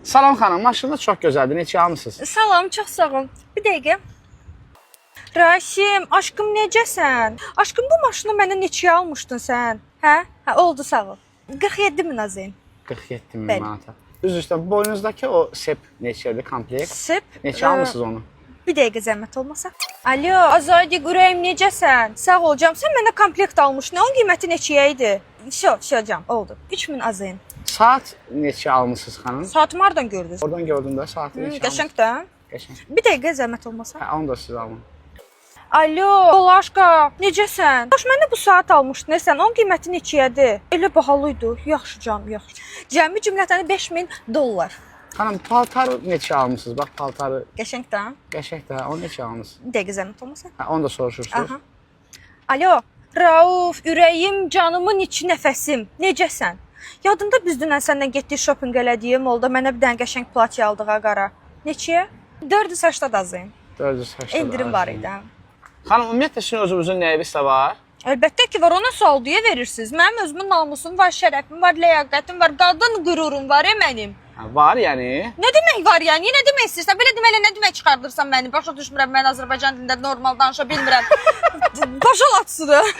Salam xanım, maşınınız çox gözəldir. Neçə almısınız? Salam, çox sağ ol. Bir dəqiqə. Raşim, aşkım necəsən? Aşkım bu maşını mənə neçəyə almışdın sən? Hə? Hə, oldu sağ ol. 47 min azayın. 47 min Bəli. manata. Düz üstə boynunuzdakı o sep neçədir komplekt? Sip. Neçə almısınız onu? Bir dəqiqə zəhmət olmasa. Alo, Azadiq ürəyim necəsən? Sağ ol canım. Sən mənə komplekt almışdın. Onun qiyməti neçəyə idi? Canım, oldu. 3000 azayın. Saat neçə almısınız xanım? Saatımı hardan gördünüz? Oradan gördüm də saatı neçə almısınız? Qəşəng də. Qəşəng. Bir dəqiqə zəhmət olmasa. Hə, onu da siz alın. Alo, Olaşqa, necəsən? Xoş mənə bu saat almışdın. Sən onun qiyməti neçəyədir? Elə bahalı idi. Yaxşı canım, yaxşı. Cəmi cümlətən $5000. Xanım, paltar neçə almısınız? Bax, paltarı Qəşəng də. qəşəng də. Onu neçə almısınız? Bir dəqiqə zəhmət olmasa. Hə, onu da soruşursunuz. Aha. Alo, Rauf, ürəyim, canımın içi nəfəsim. Necəsən? Yadında biz dünən səndən getdik shopping elədiyim oldu. Mənə bir dənə qəşəng platiya aldığa qara. Neçəyə? 480 azayım. 480. Endirim var idi. Xanım, ümumiyyətlə sizin özünüzün nəyiniz də var? Əlbəttə ki var, ona sual deyə verirsiniz. Mənim özümün namusum var, şərəfim var, ləyaqətim var, qadın qürurum var mənim. Hə, var yəni. Nə demək var yəni? Nə demək istəyirsən? Belə deməli nə demək çıxardırsan məni? Başa düşmürəm, mən Azərbaycan dilində normal danışa bilmirəm. Başa latsıdır.